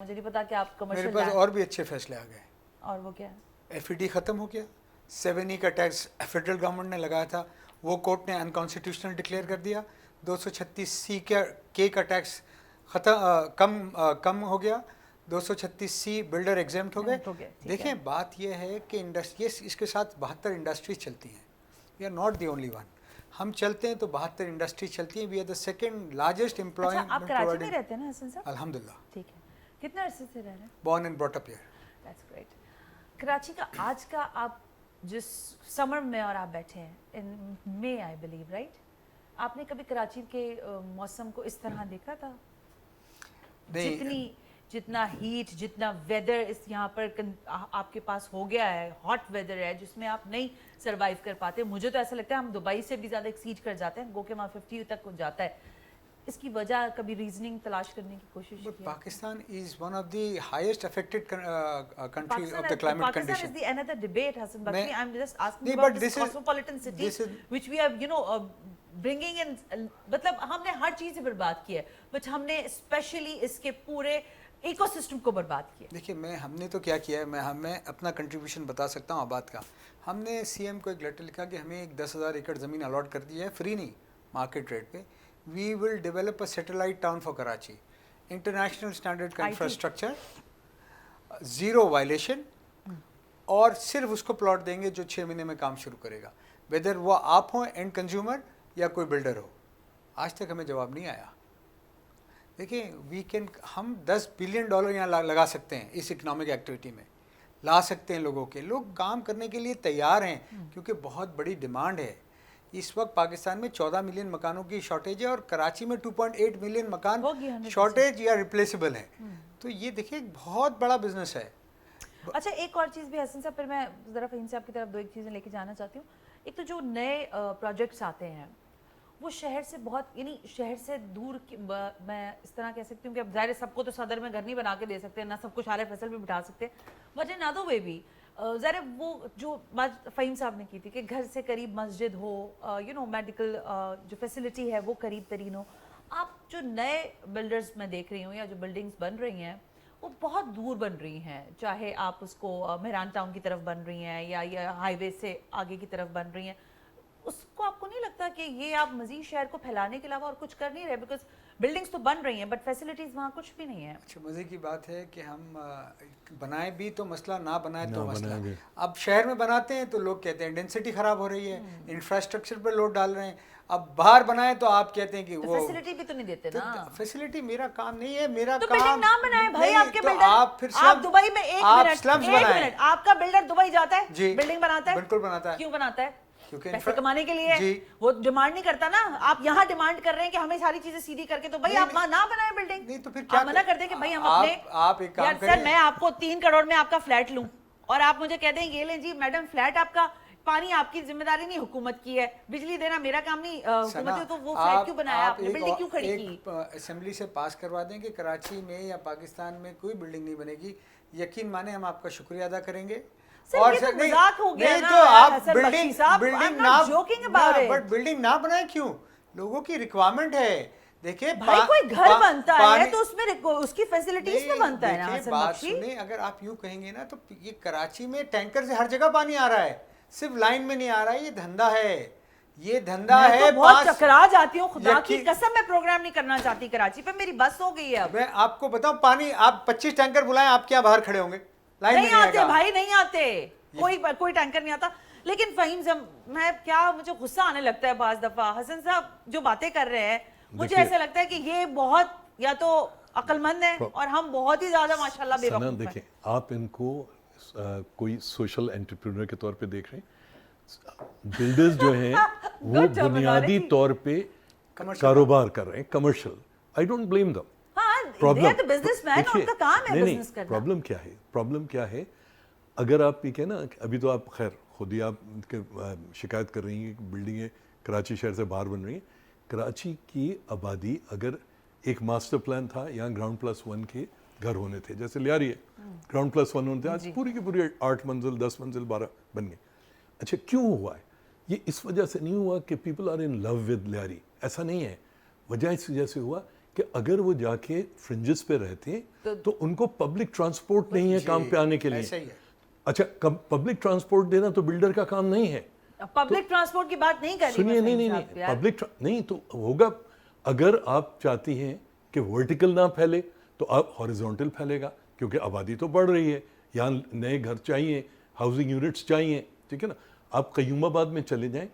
مجھے نہیں پتا کہ آپ کمرشل میرے پاس اور بھی اچھے فیصلے آ گئے. اور وہ کیا ہے؟ ایف ای ڈی ختم ہو گیا. 7E کا ٹیکس فیڈرل گورنمنٹ نے لگایا تھا, وہ کورٹ نے انکانسٹیٹیوشنل ڈکلیئر کر دیا. 236C کا ٹیکس کم ہو گیا. 236C بلڈر ایگزیمٹ ہو گئے. دیکھیں بات یہ ہے کہ اس کے ساتھ 72 انڈسٹریز چلتی ہیں. We are not the only one. ہم چلتے ہیں تو 72 انڈسٹریز چلتی ہیں. We are the second largest employment. آپ کراچی میں رہتے ہیں نا حسن صاحب؟ الحمدللہ. ٹھیک ہے. کتنے عرصے سے رہ رہے ہیں؟ Born and brought up here. That's great. Karachi کا آج کا آپ جس سمر میں اور آپ بیٹھے ہیں ان مے آئی بلیو رائٹ, آپ نے کبھی کراچی کے موسم کو اس طرح دیکھا تھا؟ جتنا ہیٹ, جتنا ویدر اس یہاں پر آپ کے پاس ہو گیا ہے, ہاٹ ویدر ہے جس میں آپ نہیں سروائیو کر پاتے. مجھے تو ایسا لگتا ہے ہم دبئی سے بھی زیادہ ایکسیڈ کر جاتے ہیں, گو کہ وہاں 50 تک ہو جاتا ہے. اس کی وجہ کبھی ریزننگ تلاش کرنے کی کوشش کی؟ Pakistan is one of the highest affected country of the climate condition. Pakistan is the another debate, Hassan Bakshi. I'm just asking نہیں, about but this cosmopolitan city which we are bringing in. مطلب ہم نے ہر چیز برباد کی ہے, but ہم نے اسپیشلی اس کے پورے ایکو سسٹم کو برباد کیا. دیکھیے ہم نے تو کیا کیا ہے, میں اپنا کنٹریبیوشن بتا سکتا ہوں آباد کا. ہم نے سی ایم کو ایک لیٹر لکھا کہ ہمیں ایک 10,000 ایکڑ زمین الاٹ کر دی ہے, فری نہیں, مارکیٹ ریٹ پہ. We will develop a satellite town for Karachi. International standard کا infrastructure, zero violation, اور صرف اس کو پلاٹ دیں گے جو 6 مہینے میں کام شروع کرے گا, whether وہ آپ ہوں اینڈ کنزیومر یا کوئی بلڈر ہو. آج تک ہمیں جواب نہیں آیا. دیکھیں ہم $10 بلین یہاں لگا سکتے ہیں, اس اکنامک ایکٹیویٹی میں لا سکتے ہیں. لوگوں کام کرنے کے لیے تیار ہیں کیونکہ بہت بڑی ڈیمانڈ ہے. اس وقت پاکستان میں 14 ملین مکانوں کی شارٹیج ہے اور کراچی میں 2.8 ملین مکان شارٹیج یا ریپلیسبل ہیں. تو یہ دیکھیں بہت بڑا بزنس ہے. اچھا ایک اور چیز بھی حسن صاحب, پھر میں ذرا فہیم صاحب کی طرف 2 ایک چیزیں لے کے جانا چاہتی ہوں. ایک تو جو نئے پروجیکٹس آتے ہیں وہ شہر سے بہت, یعنی شہر سے دور, میں اس طرح کہہ سکتی ہوں کہ اب ظاہر سب کو تو صدر میں گھر نہیں بنا کے دے سکتے, نہ سب کو شارع فیصل بھی بٹھا سکتے, بٹ ان ادر وے بھی ظاہر وہ جو بات فہیم صاحب نے کی تھی کہ گھر سے قریب مسجد ہو, میڈیکل جو فیسلٹی ہے وہ قریب ترین ہو. آپ جو نئے بلڈرز میں دیکھ رہی ہوں یا جو بلڈنگز بن رہی ہیں وہ بہت دور بن رہی ہیں, چاہے آپ اس کو مہران ٹاؤن کی طرف بن رہی ہیں یا ہائی وے سے آگے کی طرف بن رہی ہیں. اس کو آپ کو نہیں لگتا کہ یہ آپ مزید شہر کو پھیلانے کے علاوہ اور کچھ کر نہیں رہے, بیکاز بلڈنگز تو بن رہی ہیں بٹ فیسلٹیز وہاں کچھ بھی نہیں ہیں. اچھا مزے کی بات ہے کہ ہم بنائیں بھی تو مسئلہ, نہ بنائیں تو مسئلہ. اب شہر میں بناتے ہیں تو لوگ کہتے ہیں ڈینسٹی خراب ہو رہی ہے, انفراسٹرکچر پہ لوڈ ڈال رہے ہیں. اب باہر بنائیں تو آپ کہتے ہیں کہ وہ فیسلٹی بھی تو نہیں دیتے نا. فیسلٹی میرا کام نہیں ہے, میرا تو کام بلڈنگ نہ بنائیں بھائی. آپ کے بلڈر, آپ دبئی میں ایک منٹ, آپ کا بلڈر دبئی جاتا ہے بلڈنگ بناتا ہے, بالکل بناتا ہے. کیوں بناتا ہے؟ پیسے کمانے کے لیے. وہ ڈیمانڈ نہیں کرتا نا. آپ یہاں ڈیمانڈ کر رہے ہیں کہ ہمیں ساری چیزیں سیدھی کر کے, تو بھائی آپ نہ بنائیں بلڈنگ. نہیں تو پھر آپ منع کر دیں کہ بھائی ہم اپنے, آپ ایک کام کریں, سر میں آپ کو 3 کروڑ میں آپ کا فلیٹ لوں اور آپ مجھے کہہ دیں یہ لیں جی میڈم فلیٹ آپ کا, پانی آپ کی ذمہ داری نہیں حکومت کی ہے, بجلی دینا میرا کام نہیں حکومت ہے, تو وہ فلیٹ کیوں بنایا آپ نے, بلڈنگ کیوں کھڑی کی؟ اسمبلی سے پاس کروا دیں کہ کراچی میں یا پاکستان میں کوئی بلڈنگ نہیں بنے گی. یقین مانیں ہم آپ کا شکریہ ادا کریں گے. اور مذاق ہو گیا نا, تو آپ حسن بخشی صاحب, I'm not joking about it. But building نہ بنائیں کیوں؟ لوگوں کی ریکوائرمنٹ ہے. دیکھیں بھائی کوئی گھر بنتا ہے تو اس میں اس کی فیسلٹیز میں بنتا ہے نا حسن بخشی. سنیں, اگر آپ یوں کہیں گے نا تو یہ کراچی میں ٹینکر سے ہر جگہ پانی آ رہا ہے, صرف لائن میں نہیں آ رہا ہے. یہ دھندا ہے, یہ دھندا ہے. میں بہت چکرا جاتی ہوں, خدا کی قسم میں پروگرام نہیں کرنا چاہتی کراچی پہ, میری بس ہو گئی ہے. میں آپ کو بتاؤں پانی, آپ 25 ٹینکر بلائیں, آپ کیا باہر کھڑے ہوں گے؟ نہیں آتے بھائی, نہیں آتے, کوئی ٹینکر نہیں آتا. لیکن فہیم صاحب میں کیا, مجھے غصہ آنے لگتا ہے بعض دفعہ. حسن صاحب جو باتیں کر رہے ہیں مجھے ایسا لگتا ہے کہ یہ بہت یا تو عقل مند ہیں اور ہم بہت ہی زیادہ ماشاءاللہ بے وقوف ہیں. دیکھیں آپ ان کو کوئی سوشل انٹرپرینور کے طور پہ دیکھ رہے ہیں. بلڈرز جو ہیں وہ بنیادی طور پہ کاروبار کر رہے ہیں, commercial. I don't blame them. Problem کیا ہے, اگر آپ یہ کہیں نا, ابھی تو آپ خیر خود ہی آپ شکایت کر رہی ہیں کہ بلڈنگیں کراچی شہر سے باہر بن رہی ہیں. کراچی کی آبادی, اگر ایک ماسٹر پلان تھا, یہاں گراؤنڈ پلس 1 کے گھر ہونے تھے, جیسے لیاری ہے گراؤنڈ پلس 1 ہونے تھے, آج پوری کی پوری 8 منزل 10 منزل 12 بن گئے. اچھا کیوں ہوا ہے یہ؟ اس وجہ سے نہیں ہوا کہ people are in love with Lyari, ایسا نہیں ہے. وجہ اس وجہ سے ہوا کہ اگر وہ جا کے فرنجز پہ رہتے ہیں تو ان کو پبلک ٹرانسپورٹ نہیں ہے کام پہ آنے کے لیے. ایسا ہی ہے. اچھا پبلک ٹرانسپورٹ دینا تو بلڈر کا کام نہیں ہے. پبلک ٹرانسپورٹ کی بات نہیں کر رہی سنیے, نہیں پبلک نہیں تو ہوگا. اگر آپ چاہتی ہیں کہ ورٹیکل نہ پھیلے تو آپ ہاریزونٹل پھیلے گا, کیونکہ آبادی تو بڑھ رہی ہے, یہاں نئے گھر چاہیے, ہاؤسنگ یونٹس چاہیے, ٹھیک ہے نا. آپ قیوم آباد میں چلے جائیں,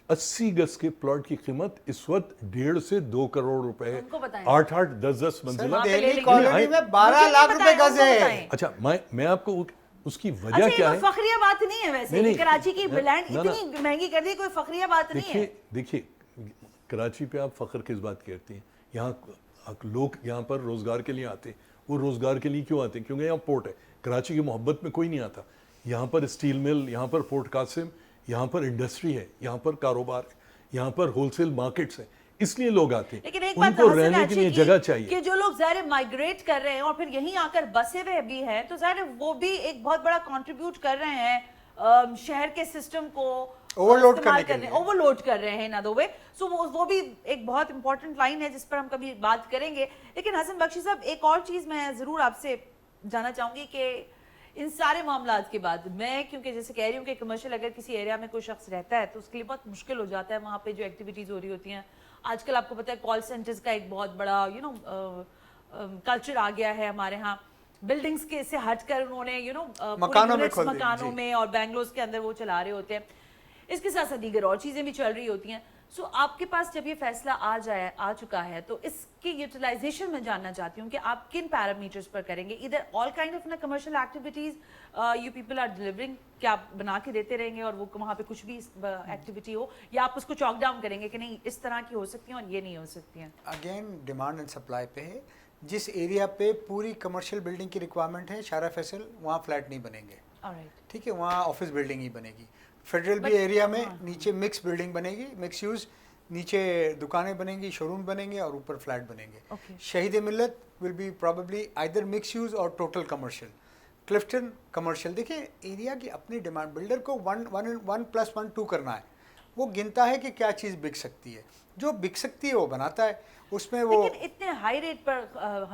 80 گز کے پلاٹ کی قیمت اس وقت 1.5 سے 2 کروڑ روپے ہے. 8 10 منزلہ. دہلی کالونی میں 12 لاکھ روپے گز ہے. اچھا میں آپ کو اس کی وجہ کیا ہے, فخریہ بات نہیں ہے ویسے, کراچی کی لینڈ اتنی مہنگی کر دی, کوئی فخریہ بات نہیں ہے. دیکھیے کراچی پہ آپ فخر کس بات کرتے ہیں, یہاں لوگ یہاں پر روزگار کے لیے آتے ہیں. وہ روزگار کے لیے کیوں آتے ہیں؟ کیونکہ یہاں پورٹ ہے. کراچی کی محبت میں کوئی نہیں آتا. یہاں پر اسٹیل مل, یہاں پر پورٹ قاسم, یہاں پر انڈسٹری ہے, یہاں پر کاروبار ہے, یہاں پر ہول سیل مارکیٹس ہیں, اس لیے لوگ آتے ہیں. لیکن ایک ان بات کو رہنے کے لیے جگہ چاہیے. کہ جو لوگ ظاہر مائگریٹ کر رہے ہیں اور پھر یہیں آ کر بسے ہوئے بھی ہیں, تو ظاہر وہ بھی ایک بہت بڑا کنٹریبیوٹ کر رہے ہیں شہر کے سسٹم کو اوور لوڈ کر رہے ہیں, نہ سو وہ بھی ایک بہت امپورٹنٹ لائن ہے جس پر ہم کبھی بات کریں گے. لیکن حسن بخشی صاحب, ایک اور چیز میں ضرور آپ سے جاننا چاہوں گی کہ ان سارے معاملات کے بعد میں, کیونکہ جیسے کہہ رہی ہوں کہ کمرشل اگر کسی ایریا میں کوئی شخص رہتا ہے تو اس کے لیے بہت مشکل ہو جاتا ہے وہاں پہ جو ایکٹیویٹیز ہو رہی ہوتی ہیں. آج کل آپ کو پتہ ہے کال سینٹرز کا ایک بہت بڑا کلچر آ گیا ہے ہمارے ہاں. بلڈنگز کے سے ہٹ کر انہوں نے مکانوں میں اور بینگلورز کے اندر وہ چلا رہے ہوتے ہیں. اس کے ساتھ ساتھ دیگر اور چیزیں بھی چل رہی ہوتی ہیں. سو آپ کے پاس جب یہ فیصلہ آ چکا ہے تو اس کی یوٹیلائزیشن میں جاننا چاہتی ہوں کہ آپ کن پیرامیٹرز پر کریں گے. ادھر all kind of commercial activities you people are delivering, کیا آپ بنا کے دیتے رہیں گے اور وہ وہاں پہ کچھ بھی ایکٹیویٹی ہو, یا آپ اس کو چاک ڈاؤن کریں گے کہ نہیں اس طرح کی ہو سکتی ہیں اور یہ نہیں ہو سکتی ہیں؟ اگین ڈیمانڈ اینڈ سپلائی پہ ہے. جس ایریا پہ پوری کمرشل بلڈنگ کی ریکوائرمنٹ ہے شارع فیصل, وہاں فلیٹ نہیں بنیں گے, ٹھیک ہے, وہاں آفس بلڈنگ ہی بنے گی. فیڈرل بھی ایریا میں نیچے مکس بلڈنگ بنے گی, مکس یوز, نیچے دکانیں بنیں گی, شو روم بنیں گے اور اوپر فلیٹ بنیں گے. Shaheed Millat will be probably either mix use or total commercial. Clifton commercial. دیکھیں ایریا کی اپنی ڈیمانڈ, بلڈر کو 1+1=2 کرنا ہے. وہ گنتا ہے کہ کیا چیز بک سکتی ہے, جو بک سکتی ہے وہ بناتا ہے. اس میں وہ لیکن اتنے ہائی ریٹ پر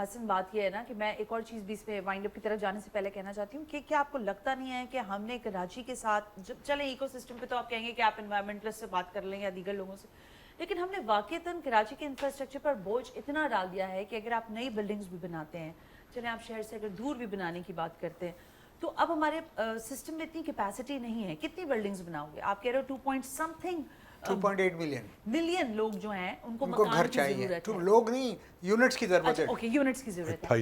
حسن بات یہ ہے نا کہ میں ایک اور چیز بھی اس پہ وائنڈ اپ کی طرف جانے سے پہلے کہنا چاہتی ہوں کہ کیا آپ کو لگتا نہیں ہے کہ ہم نے کراچی کے ساتھ چلیں ایکو سسٹم پہ تو آپ کہیں گے کہ آپ انوائرمنٹلسٹ سے بات کر لیں یا دیگر لوگوں سے, لیکن ہم نے واقعتاً کراچی کے انفراسٹرکچر پر بوجھ اتنا ڈال دیا ہے کہ اگر آپ نئی بلڈنگز بھی بناتے ہیں, چلیں آپ شہر سے اگر دور بھی بنانے کی بات کرتے ہیں, تو اب ہمارے سسٹم میں اتنی کیپیسٹی نہیں ہے. کتنی بلڈنگز بناؤ گے آپ؟ کہہ رہے ہو 2.8 ملین لوگ جو ہیں ان کو گھر چاہیے. لوگ نہیں, یونٹس کی ضرورت ہے. اوکے, یونٹس کی ضرورت ہے.